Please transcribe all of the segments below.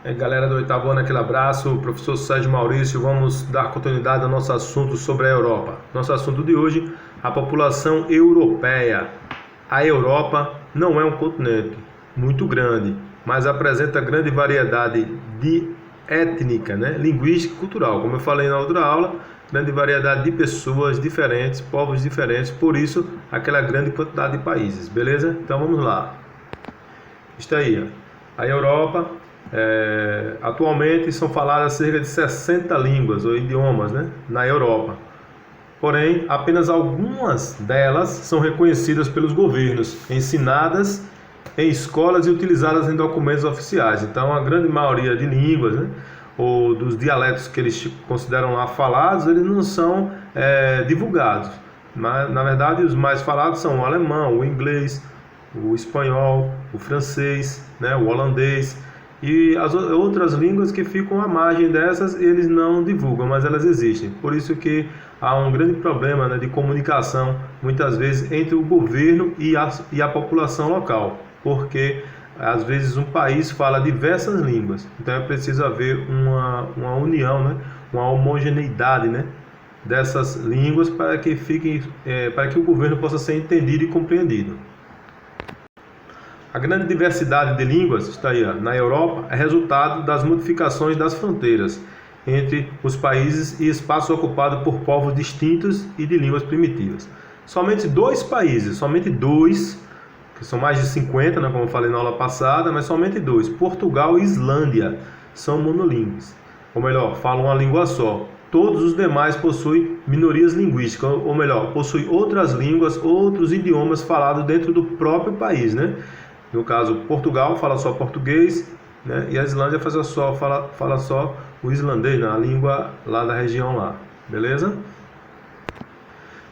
Galera do oitavo ano, aquele abraço, professor Sérgio Maurício. Vamos dar continuidade ao nosso assunto sobre a Europa. Nosso assunto de hoje, a população europeia. A Europa não é um continente muito grande, mas apresenta grande variedade étnica, linguística e cultural. Como eu falei na outra aula, grande variedade de pessoas diferentes, povos diferentes, por isso aquela grande quantidade de países, beleza? Então vamos lá. Está aí, ó. A Europa, atualmente são faladas cerca de 60 línguas ou idiomas, na Europa. Porém, apenas algumas delas são reconhecidas pelos governos, ensinadas em escolas e utilizadas em documentos oficiais. Então, a grande maioria de línguas, ou dos dialetos que eles consideram lá falados, eles não são divulgados. Mas, na verdade, os mais falados são o alemão, o inglês, o espanhol, o francês, o holandês e as outras línguas que ficam à margem dessas, eles não divulgam, mas elas existem. Por isso que há um grande problema de comunicação, muitas vezes, entre o governo e a população local, porque às vezes um país fala diversas línguas, então é preciso haver uma união, uma homogeneidade, dessas línguas para que para que o governo possa ser entendido e compreendido. A grande diversidade de línguas está aí, na Europa, é resultado das modificações das fronteiras entre os países e espaços ocupados por povos distintos e de línguas primitivas. Somente dois países, que são mais de 50, como eu falei na aula passada, mas somente dois, Portugal e Islândia, são monolíngues. Ou melhor, falam uma língua só. Todos os demais possuem minorias linguísticas, ou melhor, possuem outras línguas, outros idiomas falados dentro do próprio país, No caso, Portugal fala só português, e a Islândia fala só o islandês, a língua lá da região lá, beleza?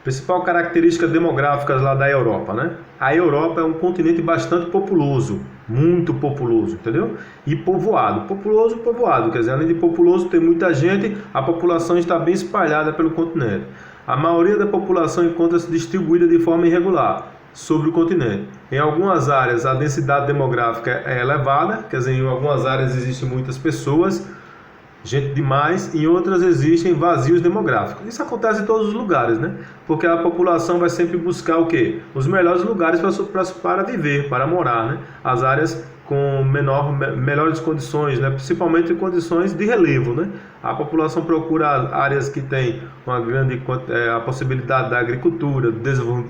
Principal característica demográfica lá da Europa, A Europa é um continente bastante populoso, muito populoso, entendeu? E povoado, povoado, quer dizer, além de populoso, tem muita gente, a população está bem espalhada pelo continente. A maioria da população encontra-se distribuída de forma irregular sobre o continente. Em algumas áreas a densidade demográfica é elevada, quer dizer, em algumas áreas existem muitas pessoas, gente demais, em outras existem vazios demográficos. Isso acontece em todos os lugares, Porque a população vai sempre buscar o quê? Os melhores lugares para viver, para morar, As áreas com melhores condições, principalmente condições de relevo, A população procura áreas que têm uma grande a possibilidade da agricultura,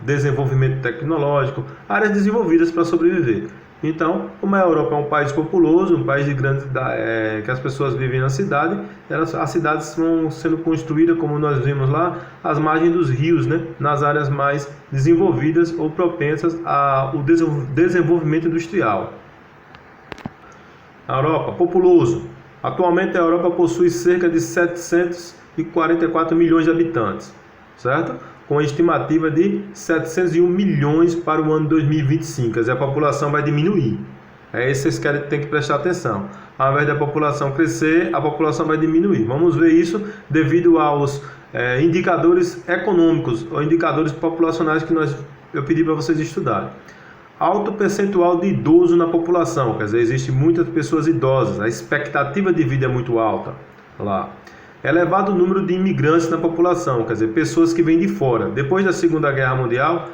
desenvolvimento tecnológico, áreas desenvolvidas para sobreviver. Então, como a Europa é um país populoso, um país de que as pessoas vivem na cidade, as cidades vão sendo construídas, como nós vimos lá, às margens dos rios, nas áreas mais desenvolvidas ou propensas ao desenvolvimento industrial. A Europa, populoso. Atualmente a Europa possui cerca de 744 milhões de habitantes, certo? Com a estimativa de 701 milhões para o ano 2025, quer dizer, a população vai diminuir. É isso que vocês têm que prestar atenção. Ao invés da população crescer, a população vai diminuir. Vamos ver isso devido aos indicadores econômicos ou indicadores populacionais que eu pedi para vocês estudarem. Alto percentual de idoso na população, quer dizer, existem muitas pessoas idosas, a expectativa de vida é muito alta lá. Elevado número de imigrantes na população, quer dizer, pessoas que vêm de fora. Depois da Segunda Guerra Mundial,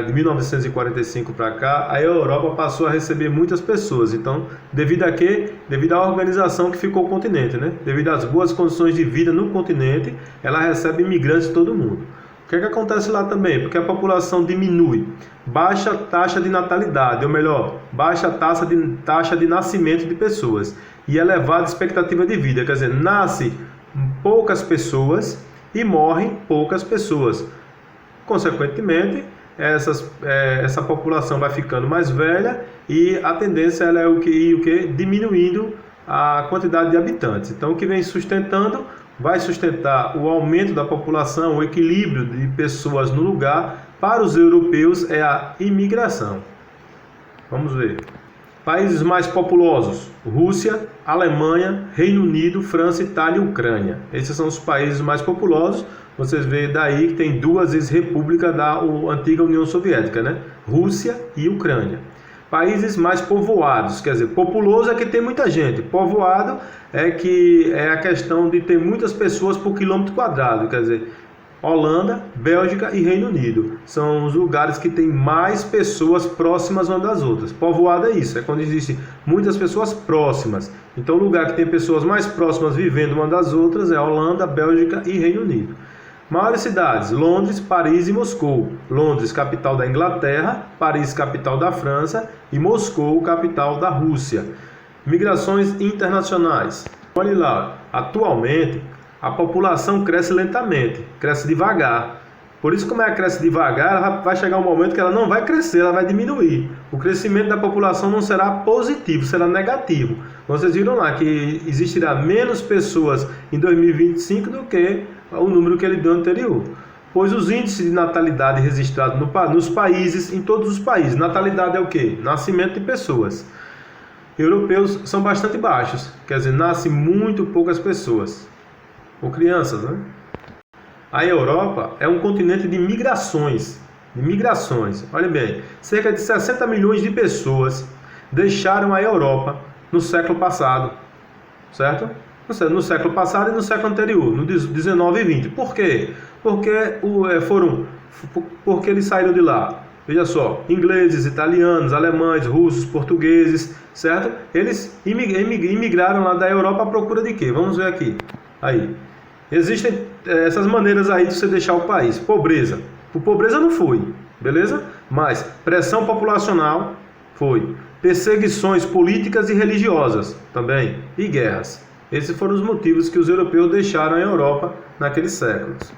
de 1945 para cá, a Europa passou a receber muitas pessoas. Então, devido a quê? Devido à organização que ficou o continente, Devido às boas condições de vida no continente, ela recebe imigrantes de todo mundo. O que acontece lá também? Porque a população diminui, baixa taxa de natalidade, ou melhor, baixa taxa de nascimento de pessoas e elevada expectativa de vida, quer dizer, nasce poucas pessoas e morrem poucas pessoas. Consequentemente, essa população vai ficando mais velha e a tendência é o que? Diminuindo a quantidade de habitantes. Então, o que vem vai sustentar o aumento da população, o equilíbrio de pessoas no lugar. Para os europeus é a imigração. Vamos ver. Países mais populosos: Rússia, Alemanha, Reino Unido, França, Itália e Ucrânia. Esses são os países mais populosos. Vocês veem daí que tem duas ex-repúblicas da antiga União Soviética, Rússia e Ucrânia. países mais povoados, quer dizer, populoso é que tem muita gente, povoado é que é a questão de ter muitas pessoas por quilômetro quadrado, quer dizer, Holanda, Bélgica e Reino Unido são os lugares que tem mais pessoas próximas umas das outras. Povoado é isso, é quando existem muitas pessoas próximas. Então o lugar que tem pessoas mais próximas vivendo uma das outras é Holanda, Bélgica e Reino Unido. Maiores cidades: Londres, Paris e Moscou. Londres, capital da Inglaterra, Paris, capital da França e Moscou, capital da Rússia. Migrações internacionais. Olhe lá, atualmente a população cresce lentamente, cresce devagar. Por isso, como ela cresce devagar, ela vai chegar um momento que ela não vai crescer, ela vai diminuir. O crescimento da população não será positivo, será negativo. Vocês viram lá que existirá menos pessoas em 2025 do que o número que ele deu anterior. Pois os índices de natalidade registrados nos países, em todos os países, natalidade é o quê? Nascimento de pessoas. Europeus são bastante baixos, quer dizer, nascem muito poucas pessoas. Ou crianças, né? A Europa é um continente de migrações. Olha bem, cerca de 60 milhões de pessoas deixaram a Europa no século passado, certo? No século passado e no século anterior, no 19 e 20. Por quê? Porque eles saíram de lá. Veja só, ingleses, italianos, alemães, russos, portugueses, certo? Eles imigraram lá da Europa à procura de quê? Vamos ver aqui. Aí. Existem essas maneiras aí de você deixar o país. Pobreza. Por pobreza não foi, beleza? Mas pressão populacional foi. Perseguições políticas e religiosas também. E guerras. Esses foram os motivos que os europeus deixaram a Europa naqueles séculos.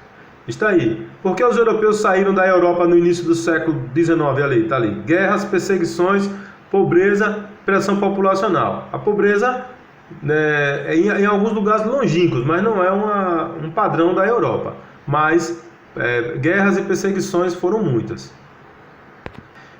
Está aí. Por que os europeus saíram da Europa no início do século XIX? Ali, está ali. Guerras, perseguições, pobreza, pressão populacional. A pobreza em alguns lugares longínquos, mas não é um padrão da Europa. Mas guerras e perseguições foram muitas.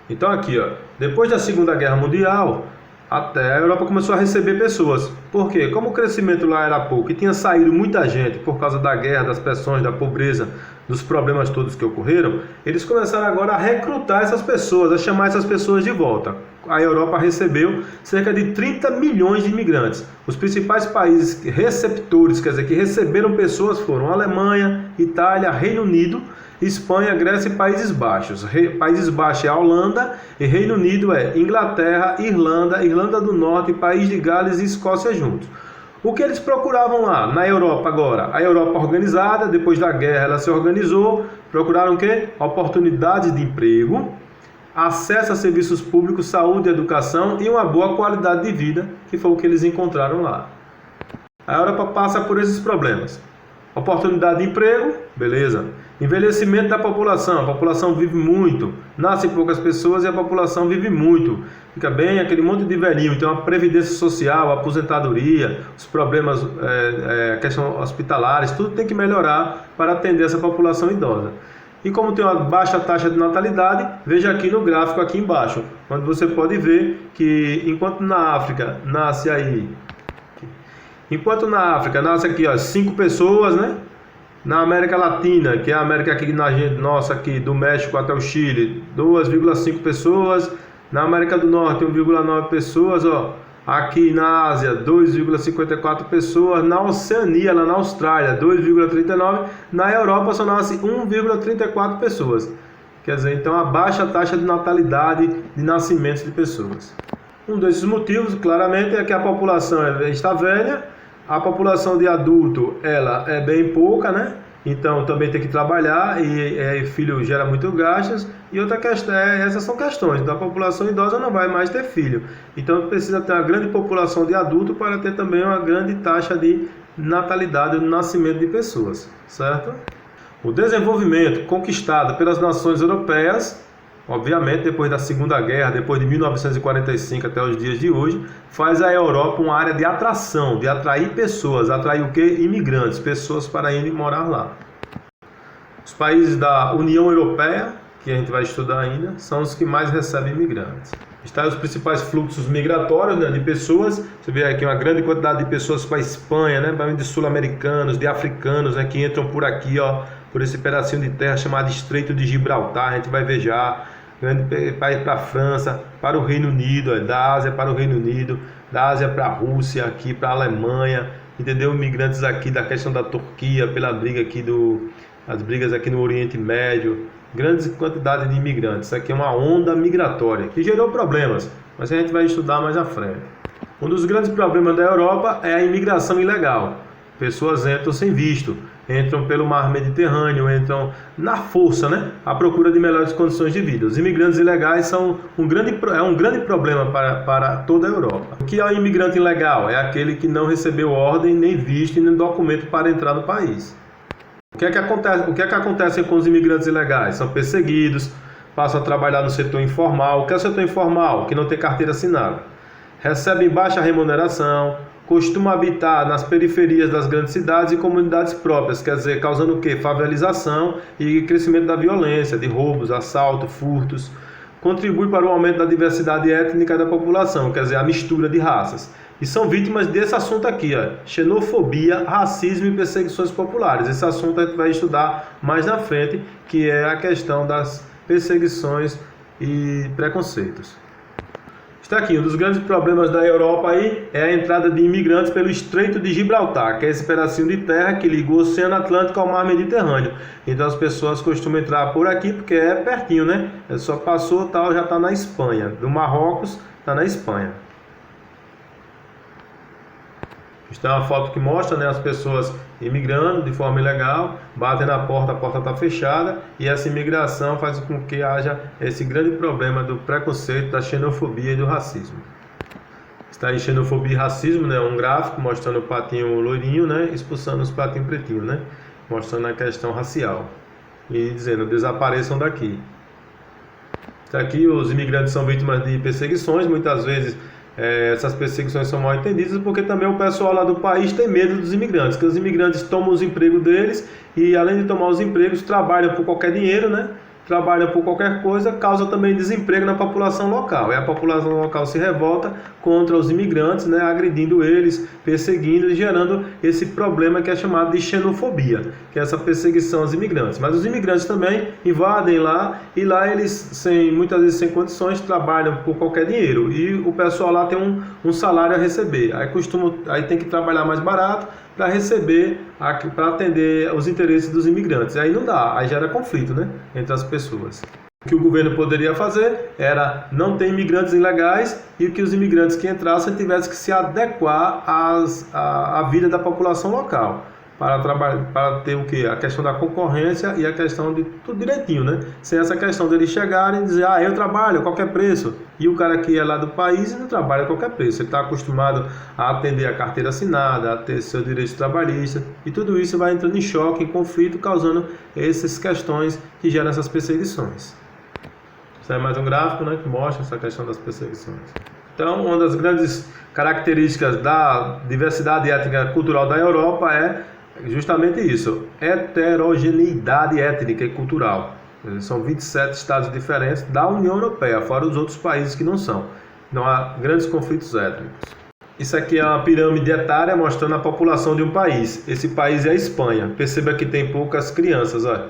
Então aqui, ó, depois da Segunda Guerra Mundial, até a Europa começou a receber pessoas. Por quê? Como o crescimento lá era pouco e tinha saído muita gente por causa da guerra, das pressões, da pobreza, dos problemas todos que ocorreram, eles começaram agora a recrutar essas pessoas, a chamar essas pessoas de volta. A Europa recebeu cerca de 30 milhões de imigrantes. Os principais países receptores, quer dizer, que receberam pessoas foram Alemanha, Itália, Reino Unido, Espanha, Grécia e Países Baixos. Países Baixos é a Holanda e Reino Unido é Inglaterra, Irlanda, Irlanda do Norte, País de Gales e Escócia juntos. O que eles procuravam lá na Europa agora? A Europa organizada, depois da guerra ela se organizou, procuraram o quê? Oportunidades de emprego, acesso a serviços públicos, saúde, educação e uma boa qualidade de vida, que foi o que eles encontraram lá. A Europa passa por esses problemas. Oportunidade de emprego, beleza. Envelhecimento da população, a população vive muito, nascem poucas pessoas e a população vive muito. Fica bem aquele monte de velhinho, então a previdência social, a aposentadoria, os problemas, questão hospitalares, tudo tem que melhorar para atender essa população idosa. E como tem uma baixa taxa de natalidade, veja aqui no gráfico aqui embaixo, onde você pode ver que enquanto na África nasce aqui, ó, 5 pessoas, né? Na América Latina, que é a América aqui nossa aqui do México até o Chile, 2,5 pessoas. Na América do Norte, 1,9 pessoas, ó. Aqui na Ásia, 2,54 pessoas. Na Oceania, lá na Austrália, 2,39. Na Europa só nasce 1,34 pessoas. Quer dizer, então a baixa taxa de natalidade de nascimentos de pessoas. Um desses motivos, claramente, é que a população está velha. A população de adulto, ela é bem pouca, né? Então também tem que trabalhar e filho gera muito gastos. E outra questão, essas são questões. Então a população idosa não vai mais ter filho. Então precisa ter uma grande população de adulto para ter também uma grande taxa de natalidade, do nascimento de pessoas, certo? O desenvolvimento conquistado pelas nações europeias, obviamente, depois da Segunda Guerra, depois de 1945 até os dias de hoje, faz a Europa uma área de atração, de atrair pessoas, atrair o quê? Imigrantes, pessoas para irem morar lá. Os países da União Europeia, que a gente vai estudar ainda, são os que mais recebem imigrantes. Está os principais fluxos migratórios, né, de pessoas. Você vê aqui uma grande quantidade de pessoas para a Espanha, né, de sul-americanos, de africanos, né, que entram por aqui, ó, por esse pedacinho de terra chamado Estreito de Gibraltar. A gente vai ver já para ir para a França, para o Reino Unido, da Ásia para o Reino Unido, da Ásia para a Rússia, aqui para a Alemanha, entendeu? Migrantes aqui da questão da Turquia, pela briga aqui as brigas aqui no Oriente Médio, grandes quantidades de imigrantes. Isso aqui é uma onda migratória que gerou problemas, mas a gente vai estudar mais à frente. Um dos grandes problemas da Europa é a imigração ilegal. Pessoas entram sem visto, entram pelo mar Mediterrâneo, entram na força, né? À procura de melhores condições de vida. Os imigrantes ilegais são um grande problema para toda a Europa. O que é um imigrante ilegal? É aquele que não recebeu ordem, nem visto e nem documento para entrar no país. O que é que acontece com os imigrantes ilegais? São perseguidos, passam a trabalhar no setor informal. O que é o setor informal? Que não tem carteira assinada. Recebem baixa remuneração, costumam habitar nas periferias das grandes cidades e comunidades próprias, quer dizer, causando o quê? Favelização e crescimento da violência, de roubos, assaltos, furtos. Contribui para o aumento da diversidade étnica da população, quer dizer, a mistura de raças. E são vítimas desse assunto aqui, ó, xenofobia, racismo e perseguições populares. Esse assunto a gente vai estudar mais na frente, que é a questão das perseguições e preconceitos. Está aqui, um dos grandes problemas da Europa aí é a entrada de imigrantes pelo Estreito de Gibraltar, que é esse pedacinho de terra que liga o Oceano Atlântico ao Mar Mediterrâneo. Então as pessoas costumam entrar por aqui porque é pertinho, né? É só passou, tal, já está na Espanha. Do Marrocos está na Espanha. Está uma foto que mostra, né, as pessoas imigrando de forma ilegal, batem na porta, a porta está fechada, e essa imigração faz com que haja esse grande problema do preconceito, da xenofobia e do racismo. Está aí xenofobia e racismo, né, um gráfico mostrando o patinho loirinho, né, expulsando os patinhos pretinhos, né, mostrando a questão racial e dizendo desapareçam daqui. Está aqui, os imigrantes são vítimas de perseguições, muitas vezes essas perseguições são mal entendidas porque também o pessoal lá do país tem medo dos imigrantes, que os imigrantes tomam os empregos deles e além de tomar os empregos, trabalham por qualquer dinheiro, né? Trabalham por qualquer coisa, causa também desemprego na população local. E a população local se revolta contra os imigrantes, né? Agredindo eles, perseguindo e gerando esse problema que é chamado de xenofobia, que é essa perseguição aos imigrantes. Mas os imigrantes também invadem lá e lá eles, muitas vezes sem condições, trabalham por qualquer dinheiro. E o pessoal lá tem um salário a receber. Aí tem que trabalhar mais barato para receber, para atender os interesses dos imigrantes. Aí não dá, aí gera conflito, né, entre as pessoas. O que o governo poderia fazer era não ter imigrantes ilegais e que os imigrantes que entrassem tivessem que se adequar à vida da população local. Para ter o quê? A questão da concorrência e a questão de tudo direitinho, né? Sem essa questão deles chegarem e dizer, eu trabalho a qualquer preço. E o cara que é lá do país não trabalha a qualquer preço. Ele está acostumado a atender a carteira assinada, a ter seus direitos trabalhistas. E tudo isso vai entrando em choque, em conflito, causando essas questões que geram essas perseguições. Isso é mais um gráfico, né, que mostra essa questão das perseguições. Então, uma das grandes características da diversidade étnica e cultural da Europa é justamente isso, heterogeneidade étnica e cultural. São 27 estados diferentes da União Europeia, fora os outros países que não são. Não há grandes conflitos étnicos. Isso aqui é uma pirâmide etária mostrando a população de um país. Esse país é a Espanha. Perceba que tem poucas crianças, olha.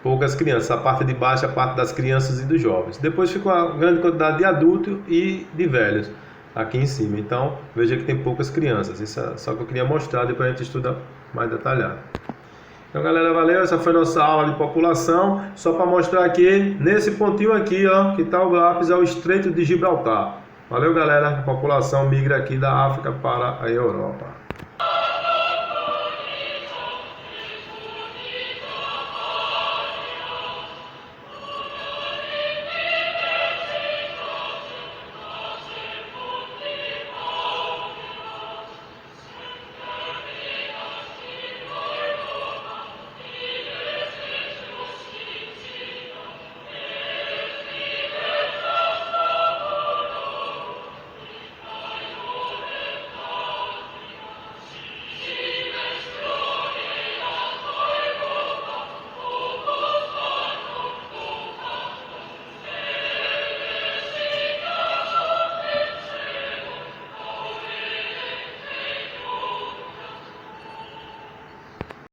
Poucas crianças, a parte de baixo é a parte das crianças e dos jovens. Depois fica uma grande quantidade de adultos e de velhos aqui em cima. Então, veja que tem poucas crianças. Isso é só que eu queria mostrar, depois a gente estuda mais detalhado. Então, galera, valeu. Essa foi nossa aula de população. Só para mostrar aqui, nesse pontinho aqui, ó, que está o lápis, é o Estreito de Gibraltar. Valeu, galera. A população migra aqui da África para a Europa.